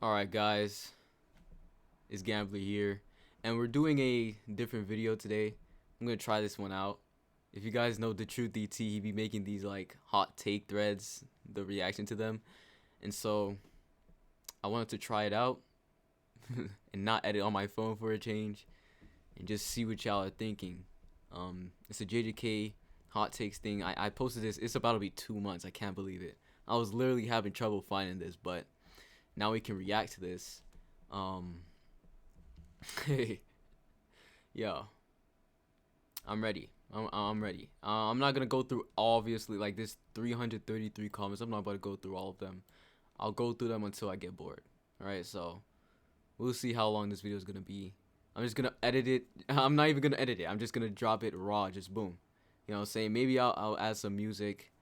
Alright guys, it's Gambler here, and we're doing a different video today. I'm gonna try this one out. If you guys know the Truth DT, he be making these like hot take threads, the reaction to them, and so I wanted to try it out and not edit on my phone for a change, and just see what y'all are thinking. It's a JJK hot takes thing. I posted this. It's about to be 2 months. I can't believe it. I was literally having trouble finding this, but now we can react to this. Hey, yo, I'm ready. I'm ready. I'm not gonna go through obviously like this 333 comments. I'm not about to go through all of them. I'll go through them until I get bored. All right, so we'll see how long this video is gonna be. I'm just gonna edit it. I'm not even gonna edit it. I'm just gonna drop it raw, just boom. You know what I'm saying? Maybe I'll add some music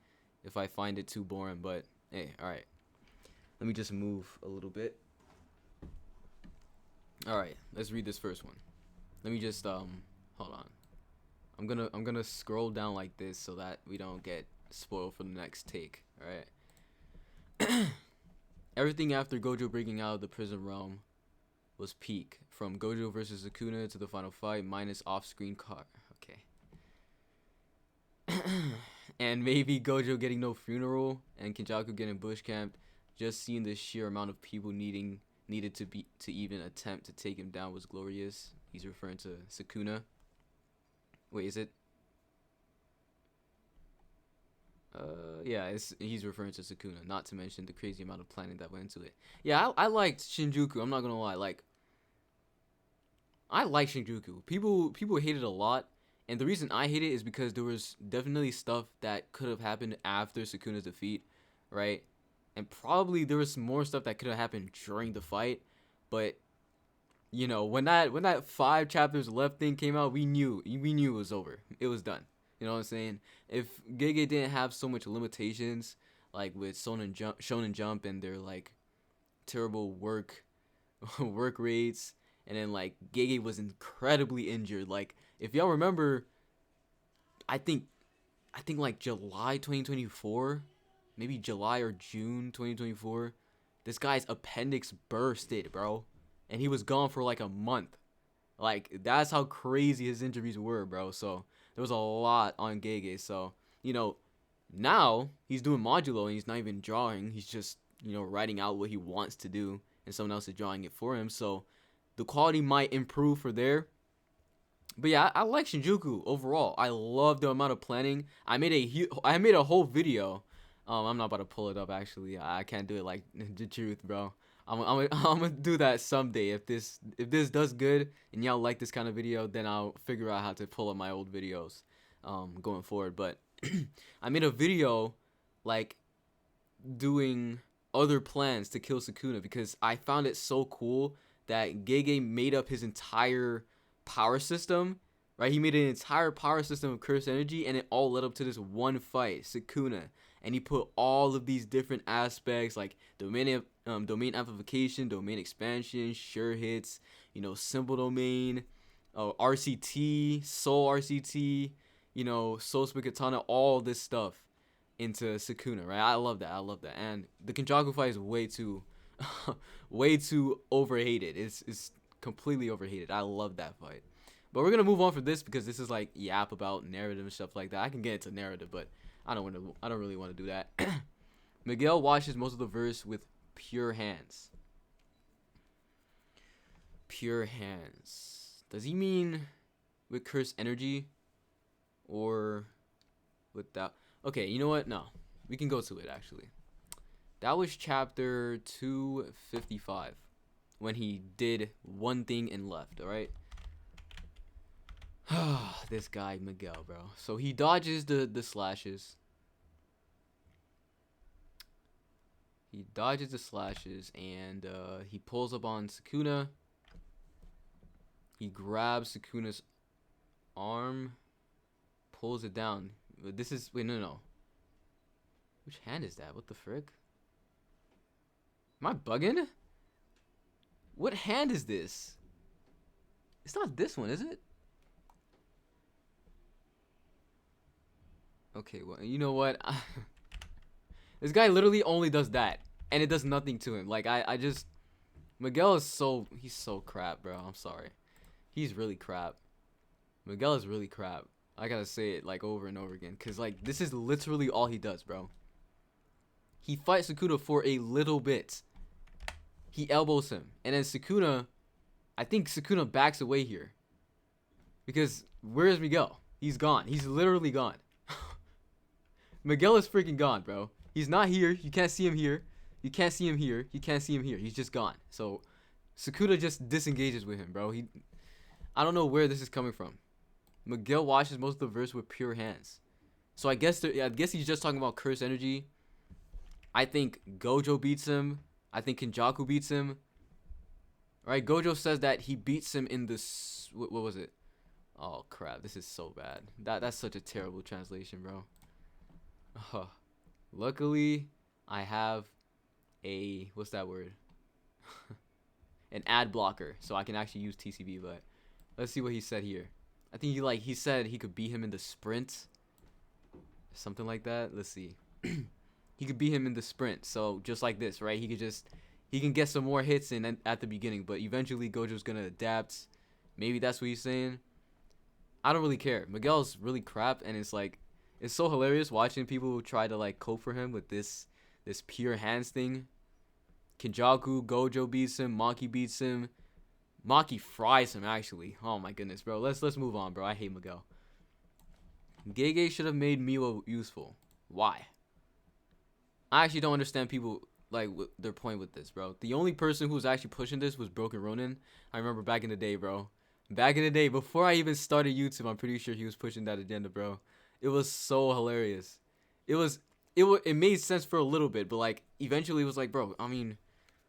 if I find it too boring. But hey, all right. Let me just move a little bit. All right, let's read this first one. Let me just hold on. I'm gonna scroll down like this so that we don't get spoiled for the next take. All right. Everything after Gojo breaking out of the prison realm was peak. From Gojo versus Sukuna to the final fight, minus off-screen car. Okay. And maybe Gojo getting no funeral and Kenjaku getting bush camped. Just seeing the sheer amount of people needed to even attempt to take him down was glorious. He's referring to Sukuna. Wait, is it? Yeah, he's referring to Sukuna. Not to mention the crazy amount of planning that went into it. Yeah, I liked Shinjuku. I'm not gonna lie. I like Shinjuku. People hate it a lot, and the reason I hate it is because there was definitely stuff that could have happened after Sukuna's defeat, right? And probably there was more stuff that could have happened during the fight, but you know, when that 5 chapters left thing came out, we knew it was over. It was done. You know what I'm saying? If Gege didn't have so much limitations, like with Shonen Jump and their like terrible work rates, and then like Gege was incredibly injured. Like if y'all remember, I think like July 2024. Maybe July or June 2024, this guy's appendix bursted, bro. And he was gone for like a month. Like, that's how crazy his injuries were, bro. So, there was a lot on Gege. So, you know, now he's doing modulo and he's not even drawing. He's just, you know, writing out what he wants to do. And someone else is drawing it for him. So, the quality might improve for there. But yeah, I like Shinjuku overall. I love the amount of planning. I made a whole video. I'm not about to pull it up. Actually, I can't do it like the truth, bro. I'm gonna do that someday. If this does good and y'all like this kind of video, then I'll figure out how to pull up my old videos, going forward. But I made a video like doing other plans to kill Sukuna because I found it so cool that Gege made up his entire power system. Right, he made an entire power system of cursed energy, and it all led up to this one fight, Sukuna. And he put all of these different aspects like domain amplification, domain expansion, sure hits, you know, simple domain, RCT, soul RCT, you know, soul split katana, all this stuff into Sukuna, right? I love that. And the Kenjaku fight is way too, way too overhated. It's completely overhated. I love that fight. But we're gonna move on from this because this is like yap about narrative and stuff like that. I can get into narrative, but I don't really want to do that. Miguel washes most of the verse with pure hands. Pure hands. Does he mean with cursed energy or with that? Okay, you know what? No, we can go to it actually. That was chapter 255 when he did one thing and left. All right. This guy Miguel, bro. So he dodges the slashes. He dodges the slashes and he pulls up on Sukuna. He grabs Sukuna's arm, pulls it down. This is no. Which hand is that? What the frick? Am I bugging? What hand is this? It's not this one, is it? Okay, well, you know what? This guy literally only does that, and it does nothing to him. Like, I just... Miguel is he's so crap, bro. I'm sorry. He's really crap. Miguel is really crap. I gotta say it like over and over again, cause like this is literally all he does, bro. He fights Sukuna for a little bit. He elbows him, and then Sukuna, I think Sukuna backs away here. Because where's Miguel? He's gone. He's literally gone. Miguel is freaking gone, bro. He's not here. You can't see him here. You can't see him here. You can't see him here. He's just gone. So Sukuna just disengages with him, bro. I don't know where this is coming from. Miguel watches most of the verse with pure hands. So I guess he's just talking about curse energy. I think Gojo beats him. I think Kenjaku beats him. Right? Gojo says that he beats him in this. What was it? Oh crap! This is so bad. That's such a terrible translation, bro. Luckily, I have a what's that word? An ad blocker, so I can actually use TCB. But let's see what he said here. I think he said he could beat him in the sprint, something like that. Let's see. He could beat him in the sprint. So just like this, right? He can get some more hits in at the beginning, but eventually Gojo's gonna adapt. Maybe that's what he's saying. I don't really care. Miguel's really crap, and it's so hilarious watching people try to like cope for him with this pure hands thing. Kenjaku, Gojo beats him, Maki beats him. Maki fries him actually. Oh my goodness, bro. Let's move on, bro. I hate Miguel. Gege should have made Miwa useful. Why? I actually don't understand people like their point with this, bro. The only person who was actually pushing this was Broken Ronin. I remember back in the day, bro. Back in the day, before I even started YouTube, I'm pretty sure he was pushing that agenda, bro. It was so hilarious. It made sense for a little bit, but like eventually it was like, bro, I mean,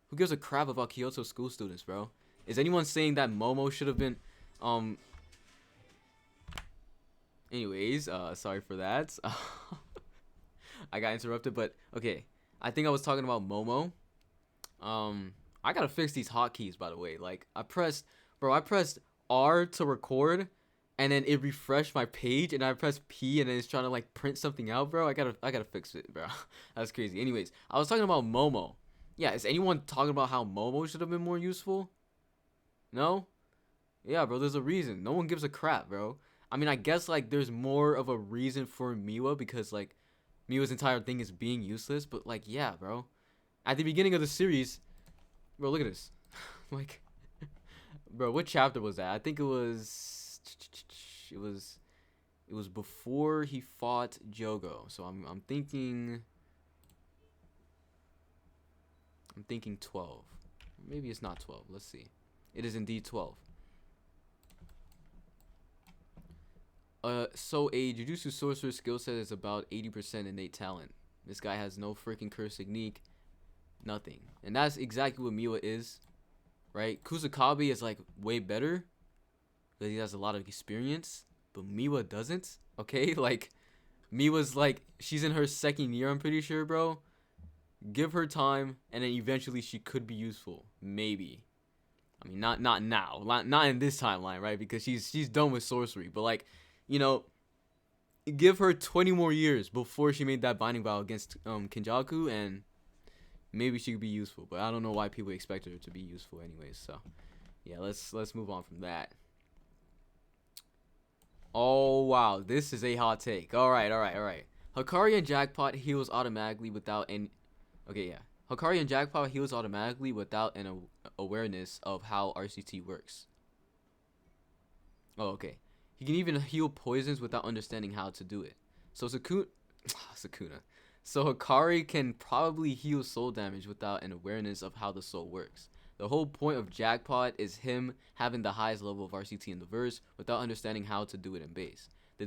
who gives a crap about Kyoto school students, bro? Is anyone saying that Momo should have been anyways, sorry for that. I got interrupted, but okay. I think I was talking about Momo. I gotta fix these hotkeys, by the way. Like I pressed R to record, and then it refreshed my page, and I pressed P, and then it's trying to like print something out, bro. I gotta fix it, bro. That's crazy. Anyways, I was talking about Momo. Yeah, is anyone talking about how Momo should have been more useful? No? Yeah, bro, there's a reason. No one gives a crap, bro. I mean, I guess like there's more of a reason for Miwa because like Miwa's entire thing is being useless, but like yeah, bro. At the beginning of the series, bro, look at this. Like bro, what chapter was that? I think it was before he fought Jogo. So I'm thinking 12. Maybe it's not 12. Let's see. It is indeed 12. So a Jujutsu Sorcerer skill set is about 80% innate talent. This guy has no freaking curse technique. Nothing. And that's exactly what Miwa is. Right? Kusakabe is like way better. Because he has a lot of experience. But Miwa doesn't. Okay? Like, Miwa's like, she's in her second year, I'm pretty sure, bro. Give her time, and then eventually she could be useful. Maybe. I mean, not now. Not in this timeline, right? Because she's done with sorcery. But like, you know, give her 20 more years before she made that binding vow against Kenjaku, and maybe she could be useful. But I don't know why people expect her to be useful anyways. So, yeah, let's move on from that. Oh, wow. This is a hot take. All right. Hakari and Jackpot heals automatically without any... Okay, yeah. Hakari and Jackpot heals automatically without an awareness of how RCT works. Oh, okay. He can even heal poisons without understanding how to do it. So Sukuna. So Hakari can probably heal soul damage without an awareness of how the soul works. The whole point of Jackpot is him having the highest level of RCT in the verse without understanding how to do it in base. The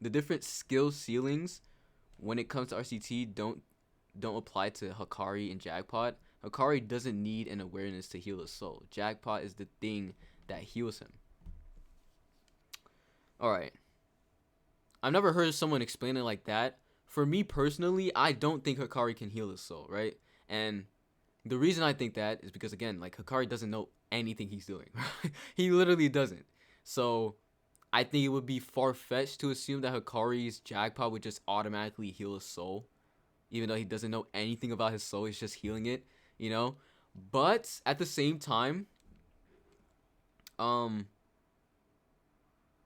different skill ceilings when it comes to RCT don't apply to Hakari and Jackpot. Hakari doesn't need an awareness to heal his soul. Jackpot is the thing that heals him. Alright. I've never heard someone explain it like that. For me personally, I don't think Hakari can heal his soul, right? And the reason I think that is because, again, like, Hakari doesn't know anything he's doing. He literally doesn't. So, I think it would be far-fetched to assume that Hakari's Jackpot would just automatically heal his soul. Even though he doesn't know anything about his soul, he's just healing it, you know? But at the same time, in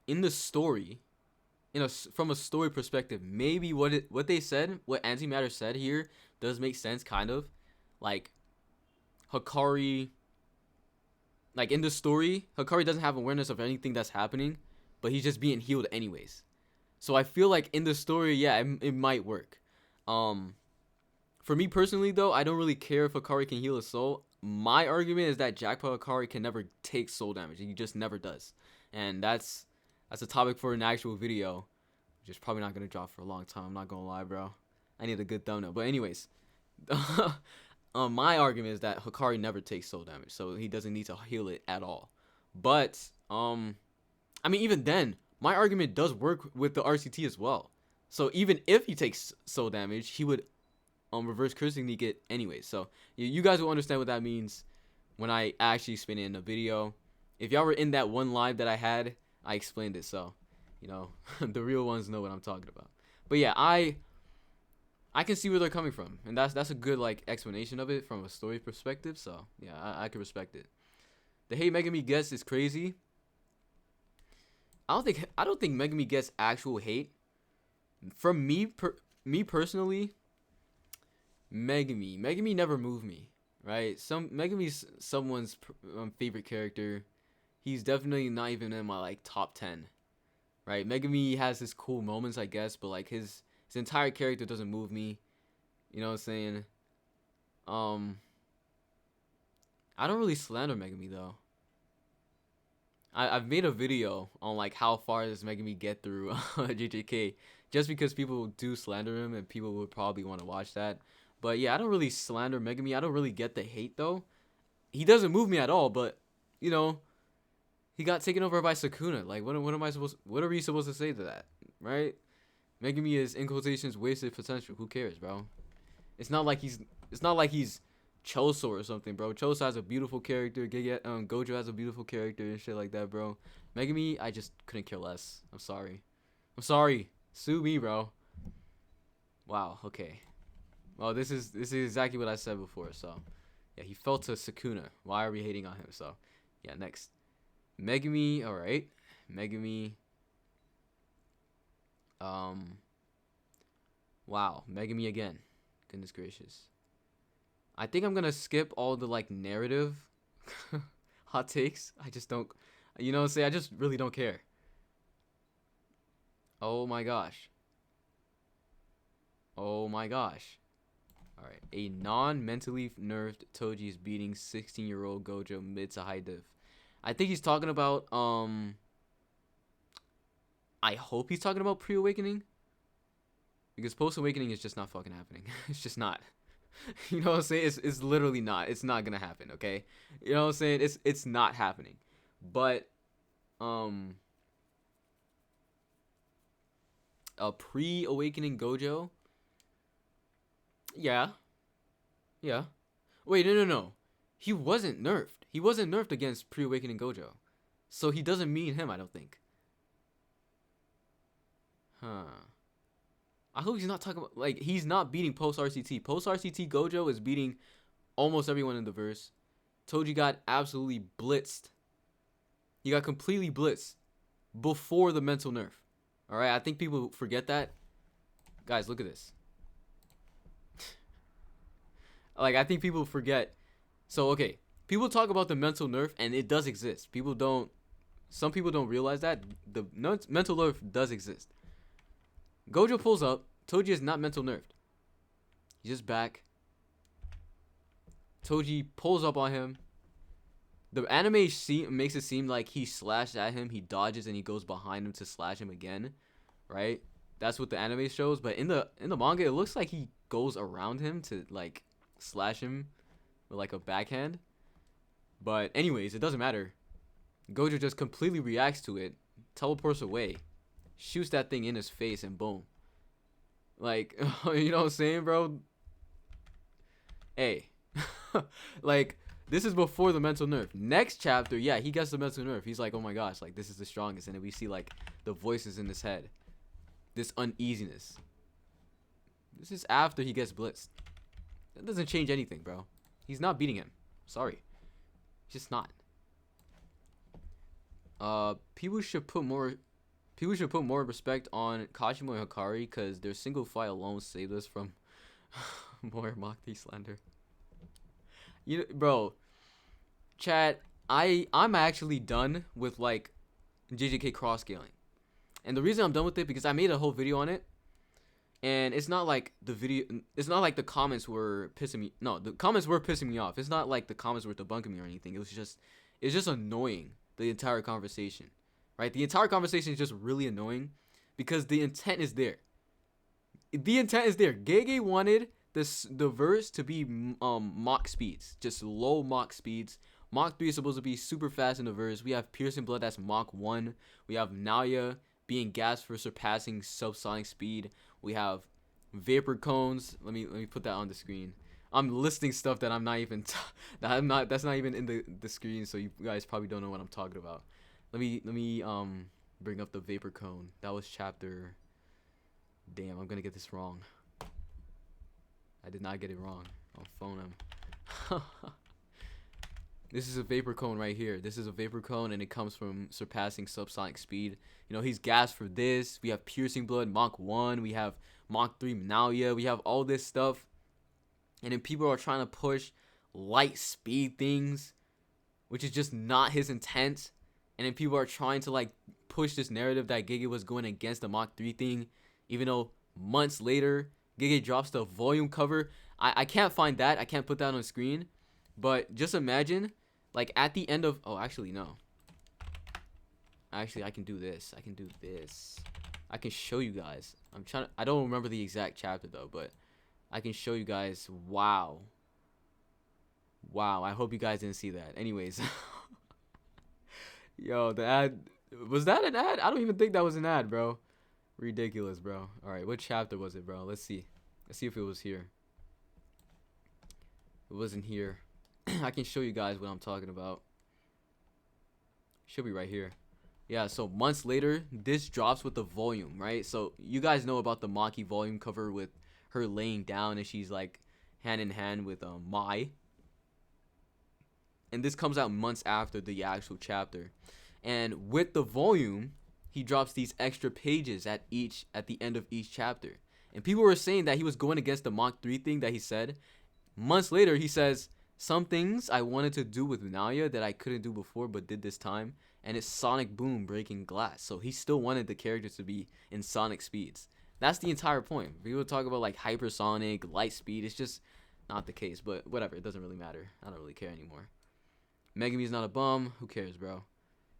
the story, from a story perspective, maybe what they said, what Antimatter said here does make sense, kind of. Like, Hakari, like in the story, Hakari doesn't have awareness of anything that's happening, but he's just being healed anyways. So I feel like in the story, yeah, it might work. For me personally, though, I don't really care if Hakari can heal a soul. My argument is that Jackpot Hakari can never take soul damage. He just never does. And that's a topic for an actual video, which is probably not going to drop for a long time. I'm not going to lie, bro. I need a good thumbnail. But anyways, my argument is that Hakari never takes soul damage, so he doesn't need to heal it at all. But, I mean, even then, my argument does work with the RCT as well. So even if he takes soul damage, he would reverse cursing to get anyway. So you guys will understand what that means when I actually explain it in a video. If y'all were in that one live that I had, I explained it. So, you know, the real ones know what I'm talking about. But yeah, I can see where they're coming from, and that's a good like explanation of it from a story perspective. So yeah, I can respect it. The hate Megumi gets is crazy. I don't think Megumi gets actual hate. From me personally, Megumi never moved me, right? Megumi's someone's favorite character. He's definitely not even in my like top 10, right? Megumi has his cool moments, I guess, but like his entire character doesn't move me. You know what I'm saying? I don't really slander Megumi though. I've made a video on like how far does Megumi get through JJK, just because people do slander him and people would probably want to watch that. But yeah, I don't really slander Megumi. I don't really get the hate though. He doesn't move me at all, but you know, he got taken over by Sukuna. Like what are we supposed to say to that? Right? Megumi is in quotations wasted potential. Who cares, bro? It's not like he's Choso or something, bro. Choso has a beautiful character. Gojo has a beautiful character and shit like that, bro. Megumi, I just couldn't care less. I'm sorry. Sue me, bro. Wow. Okay. Well, this is exactly what I said before. So, yeah, he fell to Sukuna. Why are we hating on him? So, yeah, next. Megumi. All right. Megumi. Wow. Megumi again. Goodness gracious. I think I'm gonna skip all the like narrative hot takes. I just don't, you know what I'm saying? I just really don't care. Oh my gosh. Oh my gosh. Alright. A non-mentally nerfed Toji is beating 16-year-old Gojo mid to high div. I think he's talking about, I hope he's talking about pre-awakening. Because post-awakening is just not fucking happening. It's just not. You know what I'm saying? It's literally not. It's not gonna happen, okay? You know what I'm saying? It's not happening. But a pre-awakening Gojo? Yeah. Yeah. Wait, no. He wasn't nerfed. He wasn't nerfed against pre-awakening Gojo. So he doesn't mean him, I don't think. Huh. I hope he's not talking about, like, he's not beating post-RCT. Post-RCT Gojo is beating almost everyone in the verse. Toji got absolutely blitzed. He got completely blitzed before the mental nerf. Alright, I think people forget that. Guys, look at this. Like, I think people forget. So, okay. People talk about the mental nerf, and it does exist. Some people don't realize that. The mental nerf does exist. Gojo pulls up. Toji is not mental nerfed. He's just back. Toji pulls up on him. The anime makes it seem like he slashed at him. He dodges and he goes behind him to slash him again. Right? That's what the anime shows. But in the manga, it looks like he goes around him to like slash him with like a backhand. But anyways, it doesn't matter. Gojo just completely reacts to it. Teleports away. Shoots that thing in his face and boom. Like, you know what I'm saying, bro? Hey. Like, this is before the mental nerf. Next chapter, yeah, he gets the mental nerf. He's like, oh my gosh, like, this is the strongest. And then we see, like, the voices in his head. This uneasiness. This is after he gets blitzed. That doesn't change anything, bro. He's not beating him. Sorry. It's just not. People should put more respect on Kashimo and Hakari because their single fight alone saved us from more Mach-3 slander. Bro, chat, I'm actually done with like JJK cross scaling. And the reason I'm done with it because I made a whole video on it. And it's not like the comments were pissing me. No, the comments were pissing me off. It's not like the comments were debunking me or anything. It's just annoying, the entire conversation. Right? The entire conversation is just really annoying because the intent is there. The intent is there. Gege wanted the verse to be Mach speeds, just low Mach speeds. Mach 3 is supposed to be super fast in the verse. We have Piercing Blood, that's Mach 1. We have Naoya being gassed for surpassing subsonic speed. We have Vapor Cones. Let me put that on the screen. I'm listing stuff that I'm not even that's not even in the screen, so you guys probably don't know what I'm talking about. Let me bring up the Vapor Cone. That was chapter. Damn, I'm gonna get this wrong. I did not get it wrong. I'll phone him. This is a Vapor Cone right here. This is a Vapor Cone, and it comes from surpassing subsonic speed. You know, he's gassed for this. We have Piercing Blood, Mach 1. We have Mach 3 Naoya. We have all this stuff. And then people are trying to push light speed things, which is just not his intent. And then people are trying to, like, push this narrative that Gege was going against the Mach 3 thing, even though months later, Gege drops the volume cover. I can't find that. I can't put that on the screen. But just imagine, like, at the end of... Oh, actually, no. Actually, I can do this. I can do this. I can show you guys. I don't remember the exact chapter, though, but I can show you guys. Wow. Wow, I hope you guys didn't see that. Anyways. Yo, the ad... Was that an ad? I don't even think that was an ad, bro. Ridiculous, bro. Alright, what chapter was it, bro? Let's see. Let's see if it was here. It wasn't here. I can show you guys what I'm talking about. Should be right here. Yeah, so months later, this drops with the volume, right? So you guys know about the Maki volume cover with her laying down and she's like hand in hand with Mai. And this comes out months after the actual chapter. And with the volume, he drops these extra pages at the end of each chapter. And people were saying that he was going against the Mach 3 thing that he said. Months later, he says, some things I wanted to do with Naoya that I couldn't do before but did this time. And it's Sonic Boom breaking glass. So he still wanted the characters to be in Sonic speeds. That's the entire point. People talk about like hypersonic, light speed. It's just not the case. But whatever. It doesn't really matter. I don't really care anymore. Megumi's not a bum. Who cares, bro?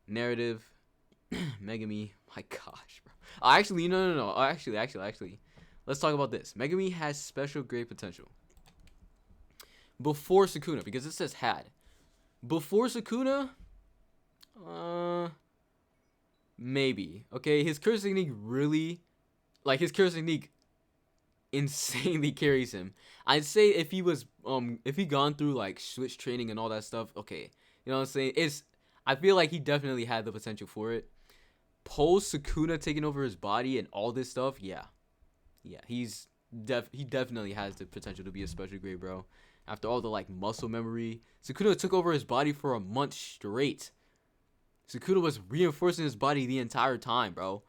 Narrative. Megumi. My gosh, bro. Actually, no. Actually. Let's talk about this. Megumi has special grade potential. Before Sukuna. Because it says had. Before Sukuna... maybe. Okay, his curse technique really, like his curse technique insanely carries him. I'd say if he gone through like switch training and all that stuff, okay. You know what I'm saying? I feel like he definitely had the potential for it. Post Sukuna taking over his body and all this stuff, yeah. Yeah, he definitely has the potential to be a special grade, bro. After all the like muscle memory, Sukuna took over his body for a month straight. Sukuna was reinforcing his body the entire time, bro.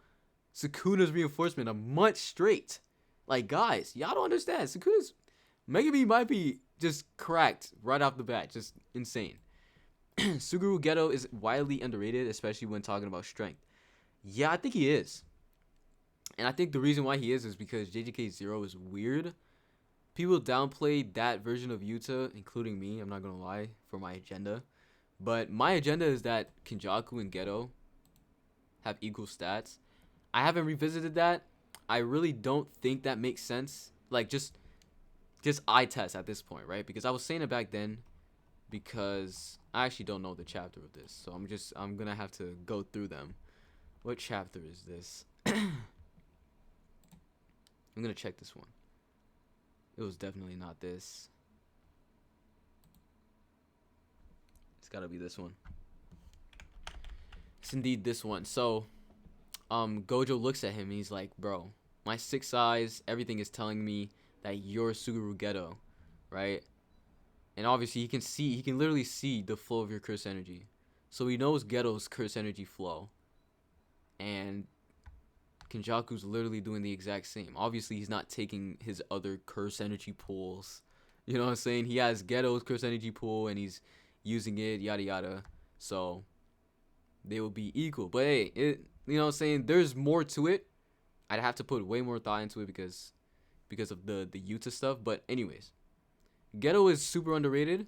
Sukuna's reinforcement a month straight. Like, guys, y'all don't understand. Megumi might be just cracked right off the bat. Just insane. Suguru Geto is widely underrated, especially when talking about strength. Yeah, I think he is. And I think the reason why he is because JJK0 is weird. People downplay that version of Yuta, including me, I'm not going to lie, for my agenda. But my agenda is that Kenjaku and Geto have equal stats. I haven't revisited that. I really don't think that makes sense. Like, just eye test at this point, right? Because I was saying it back then because I actually don't know the chapter of this. So I'm going to have to go through them. What chapter is this? I'm going to check this one. It was definitely not this. Gotta be this one. It's indeed this one. So Gojo looks at him and he's like, bro, my 6 eyes, everything is telling me that you're Suguru Geto, right? And obviously he can literally see the flow of your curse energy. So he knows Geto's curse energy flow. And Kenjaku's literally doing the exact same. Obviously he's not taking his other curse energy pools. You know what I'm saying? He has Geto's curse energy pool and he's using it, yada yada. So they will be equal. But hey, you know what I'm saying? There's more to it. I'd have to put way more thought into it because of the Yuta stuff. But anyways, Geto is super underrated.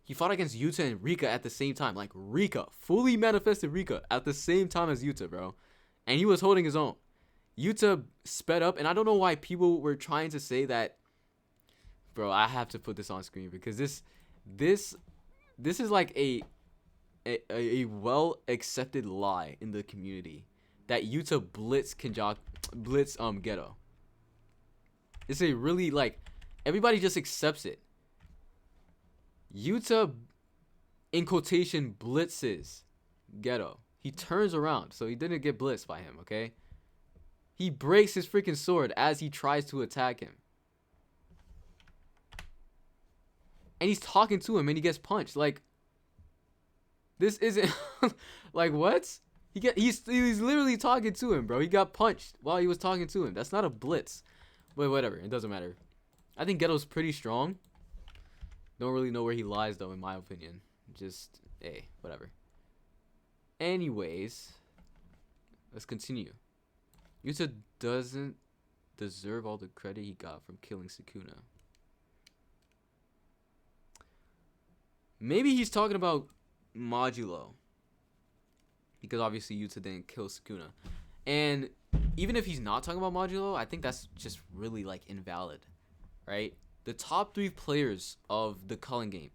He fought against Yuta and Rika at the same time. Like Rika, fully manifested Rika at the same time as Yuta, bro. And he was holding his own. Yuta sped up, and I don't know why people were trying to say that. Bro, I have to put this on screen because this is like a well accepted lie in the community that Yuta blitz Geto. It's a really like everybody just accepts it. Yuta in quotation blitzes Geto. He turns around, so he didn't get blitzed by him, okay? He breaks his freaking sword as he tries to attack him. And he's talking to him and he gets punched. Like, this isn't like what? He's literally talking to him, bro. He got punched while he was talking to him. That's not a blitz. But whatever, it doesn't matter. I think Geto's pretty strong. Don't really know where he lies though, in my opinion. Just hey, whatever. Anyways, let's continue. Yuta doesn't deserve all the credit he got from killing Sukuna. Maybe he's talking about Modulo. Because obviously Yuta didn't kill Sukuna. And even if he's not talking about Modulo, I think that's just really like invalid. Right? The top 3 players of the Culling game.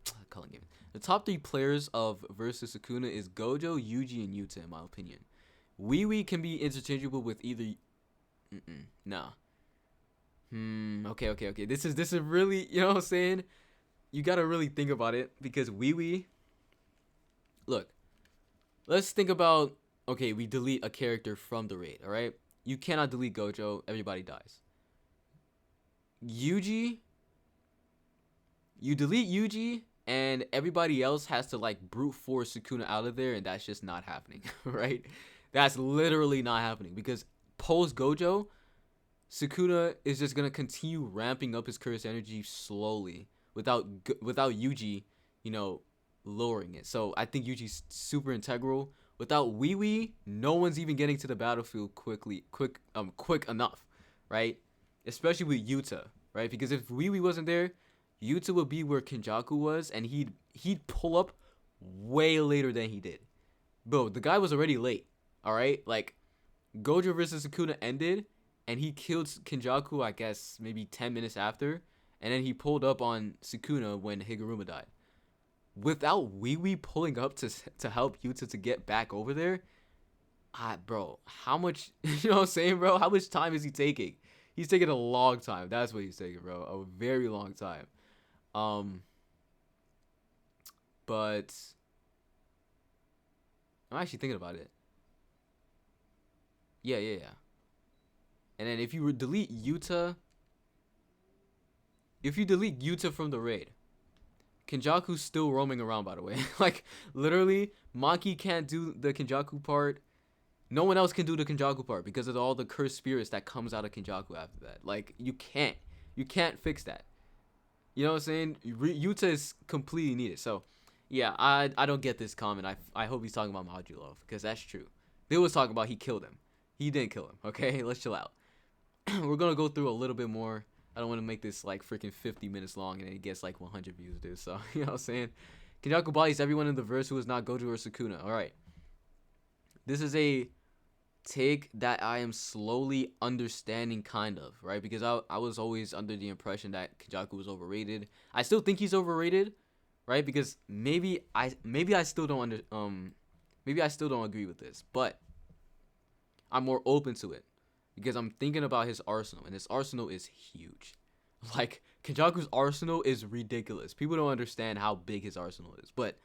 The top 3 players of versus Sukuna is Gojo, Yuji, and Yuta, in my opinion. Wee can be interchangeable with either. Nah. Okay. This is really, you know what I'm saying? You gotta really think about it because Wee. Look, let's think about. Okay, we delete a character from the raid. All right, you cannot delete Gojo. Everybody dies. Yuji. You delete Yuji, and everybody else has to like brute force Sukuna out of there, and that's just not happening, right? That's literally not happening because post Gojo, Sukuna is just gonna continue ramping up his curse energy slowly without Yuji, you know, lowering it. So I think Yuji's super integral. Without Wee, no one's even getting to the battlefield quick enough, right? Especially with Yuta, right? Because if Wee wasn't there, Yuta would be where Kenjaku was, and he'd pull up way later than he did. Bro, the guy was already late. All right, like Gojo versus Sukuna ended, and he killed Kenjaku, I guess maybe 10 minutes after, and then he pulled up on Sukuna when Higuruma died. Without Wee pulling up to help Yuta to get back over there, bro, how much, you know what I'm saying, bro? How much time is he taking? He's taking a long time. That's what he's taking, bro. A very long time. But I'm actually thinking about it. Yeah. And then if you delete Yuta from the raid, Kenjaku's still roaming around, by the way. Like, literally, Maki can't do the Kenjaku part. No one else can do the Kenjaku part because of all the cursed spirits that comes out of Kenjaku after that. Like, you can't fix that. You know what I'm saying? Yuta is completely needed. So, yeah, I don't get this comment. I hope he's talking about Modulo because that's true. They was talking about he killed him. He didn't kill him, okay? Let's chill out. We're going to go through a little bit more. I don't want to make this like freaking 50 minutes long and it gets like 100 views, dude. So, you know what I'm saying? Kenjaku bodies everyone in the verse who is not Gojo or Sukuna. All right. This is a take that I am slowly understanding, kind of, right? Because I was always under the impression that Kenjaku was overrated. I still think he's overrated, right? Because maybe I still don't maybe I still don't agree with this, but I'm more open to it. Because I'm thinking about his arsenal, and his arsenal is huge. Like, Kenjaku's arsenal is ridiculous. People don't understand how big his arsenal is. But,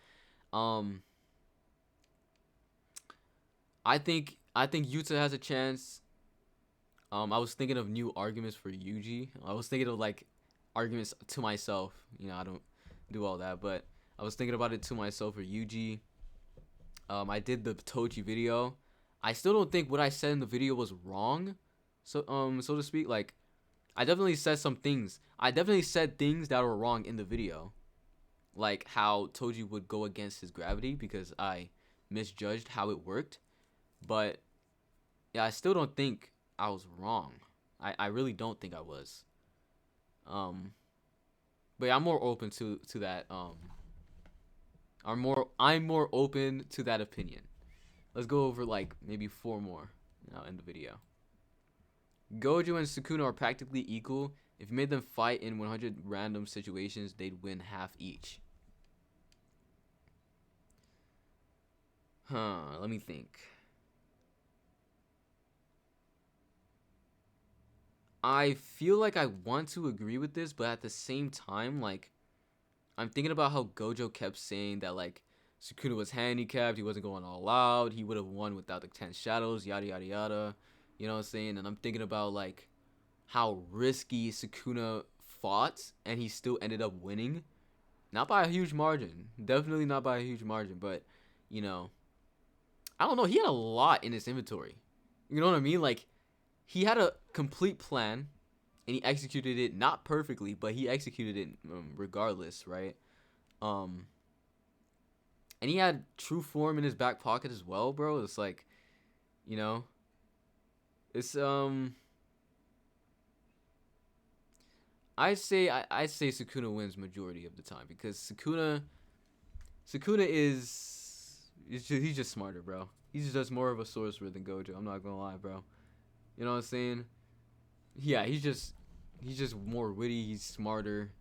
I think Yuta has a chance. I was thinking of new arguments for Yuji. I was thinking of, like, arguments to myself. You know, do all that. But I was thinking about it to myself for Yuji. I did the Toji video. I still don't think what I said in the video was wrong, so to speak. Like, I definitely said some things. I definitely said things that were wrong in the video, like how Toji would go against his gravity because I misjudged how it worked. But yeah, I still don't think I was wrong. I really don't think I was. But yeah, I'm more open to that. I'm more open to that opinion. Let's go over like maybe 4 more in the video. Gojo and Sukuna are practically equal. If you made them fight in 100 random situations, they'd win half each. Let me think. I feel like I want to agree with this, but at the same time, like, I'm thinking about how Gojo kept saying that, like, Sukuna was handicapped, he wasn't going all out, he would have won without the 10 shadows, yada yada yada. You know what I'm saying? And I'm thinking about, like, how risky Sukuna fought, and he still ended up winning. Not by a huge margin. Definitely not by a huge margin, but, you know, I don't know, he had a lot in his inventory. You know what I mean? Like, he had a complete plan, and he executed it not perfectly, but he executed it regardless, right? And he had true form in his back pocket as well, bro. It's like, you know, it's I say Sukuna wins majority of the time because Sukuna he's just smarter, bro. He's just more of a sorcerer than Gojo. I'm not gonna lie, bro. You know what I'm saying? Yeah, he's just more witty. He's smarter.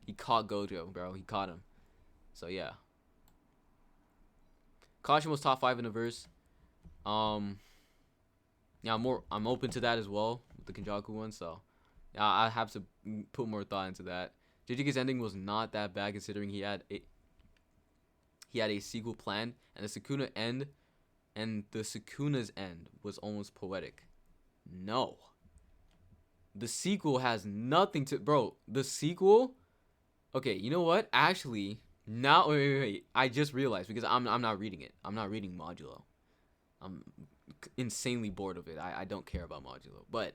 He caught Gojo, bro. He caught him. So yeah. Caution was top 5 in the verse. Yeah, I'm open to that as well with the Kenjaku one. So yeah, I have to put more thought into that. JJK's ending was not that bad considering he had a sequel planned, and the Sukuna's end was almost poetic. No. The sequel has nothing to... Bro, the sequel... Okay, you know what? Actually, now... Wait. I just realized, because I'm not reading it. I'm not reading Modulo. I'm insanely bored of it. I don't care about Modulo. But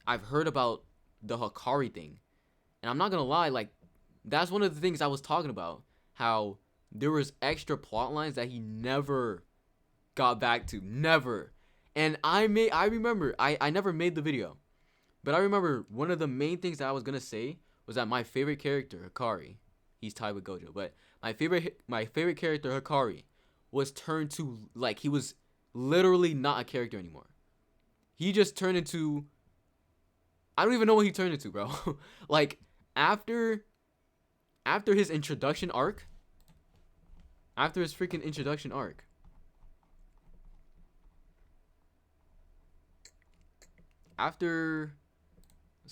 I've heard about the Hakari thing. And I'm not gonna lie, like, that's one of the things I was talking about. How there was extra plot lines that he never got back to. Never. And I remember, I never made the video. But I remember one of the main things that I was gonna say was that my favorite character, Hakari, he's tied with Gojo, but my favorite character, Hakari, was turned to, like, he was literally not a character anymore. He just turned into, I don't even know what he turned into, bro. Like, after his introduction arc, after his freaking introduction arc, let's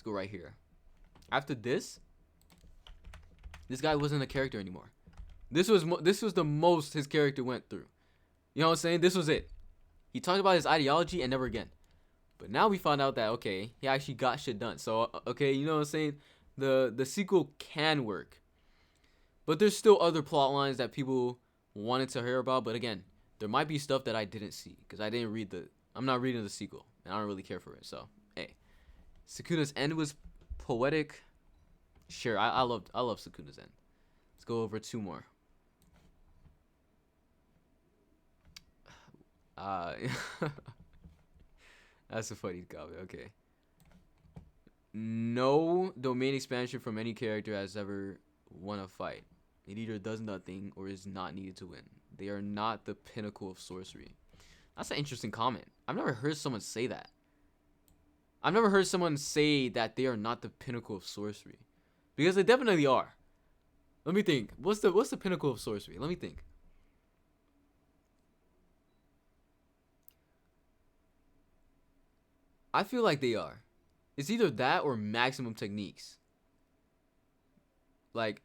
go right here. After this guy wasn't a character anymore. This was the most his character went through. You know what I'm saying? This was it. He talked about his ideology and never again. But now we found out that, okay, he actually got shit done. So, okay, you know what I'm saying? The sequel can work. But there's still other plot lines that people wanted to hear about. But again, there might be stuff that I didn't see because I'm not reading the sequel and I don't really care for it. So, hey, Sukuna's end was poetic. Sure, I love Sukuna's end. Let's go over 2 more. That's a funny copy. Okay. No domain expansion from any character has ever won a fight. It either does nothing or is not needed to win. They are not the pinnacle of sorcery. That's an interesting comment. I've never heard someone say that. I've never heard someone say that they are not the pinnacle of sorcery. Because they definitely are. Let me think. What's the pinnacle of sorcery? Let me think. I feel like they are. It's either that or maximum techniques. Like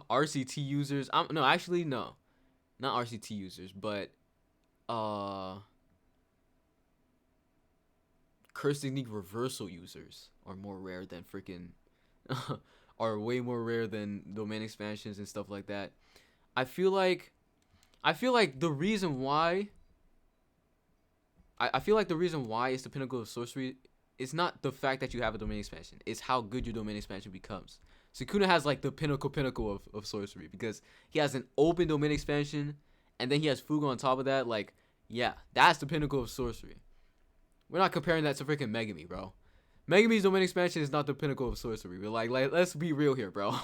RCT users. No, actually no. Not RCT users, but curse technique reversal users are more rare than freaking are way more rare than domain expansions and stuff like that. I feel like the reason why I feel like the reason why it's the pinnacle of sorcery is not the fact that you have a domain expansion. It's how good your domain expansion becomes. Sukuna has like the pinnacle of sorcery because he has an open domain expansion and then he has Fuga on top of that. Like, yeah, that's the pinnacle of sorcery. We're not comparing that to freaking Megumi, bro. Megumi's domain expansion is not the pinnacle of sorcery. But like let's be real here, bro.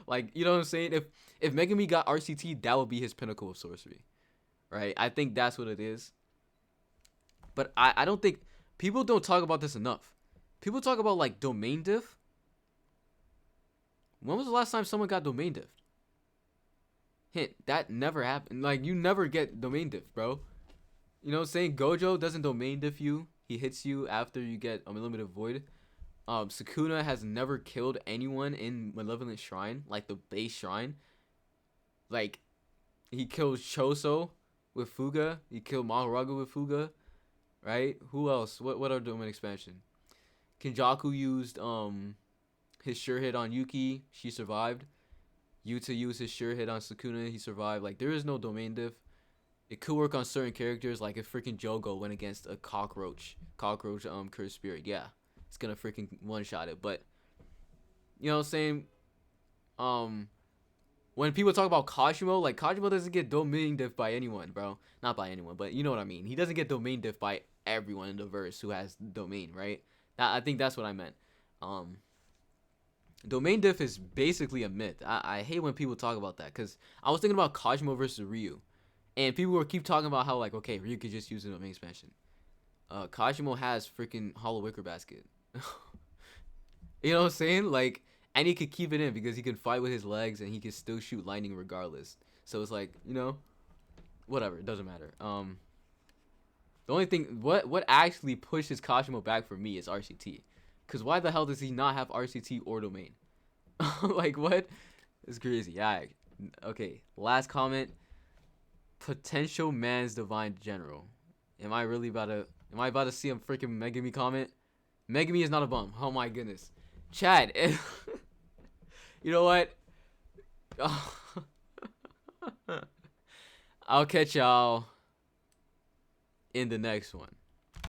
Like, you know what I'm saying? If Megumi got RCT, that would be his pinnacle of sorcery, right? I think that's what it is. But I don't think people don't talk about this enough. People talk about like domain diff. When was the last time someone got domain diff? Hint, that never happened. Like, you never get domain diff, bro. You know what I'm saying? Gojo doesn't domain diff you. He hits you after you get Unlimited Void. Sukuna has never killed anyone in Malevolent Shrine, like the base shrine. Like, he killed Choso with Fuga. He killed Mahoraga with Fuga. Right? Who else? What are domain expansion? Kenjaku used his sure hit on Yuki. She survived. Yuta used his sure hit on Sukuna. He survived. Like, there is no domain diff. It could work on certain characters, like if freaking Jogo went against a cockroach cursed spirit. Yeah, it's gonna freaking one shot it. But you know what I'm saying? When people talk about Kashimo, like Kashimo doesn't get domain diff by anyone, bro. Not by anyone, but you know what I mean. He doesn't get domain diff by everyone in the verse who has domain, right? I think that's what I meant. Domain diff is basically a myth. I hate when people talk about that because I was thinking about Kashimo versus Ryu. And people will keep talking about how, like, okay, Ryu could just use the domain expansion. Kashimo has freaking Hollow Wicker Basket. You know what I'm saying? Like, and he could keep it in because he can fight with his legs and he can still shoot lightning regardless. So it's like, you know, whatever. It doesn't matter. The only thing, what actually pushes Kashimo back for me is RCT. Because why the hell does he not have RCT or domain? Like, what? It's crazy. Yeah. Okay, last comment. Potential man's divine general. Am I about to see a freaking Megumi comment? Megumi is not a bum. Oh my goodness. Chad. You know what? I'll catch y'all in the next one.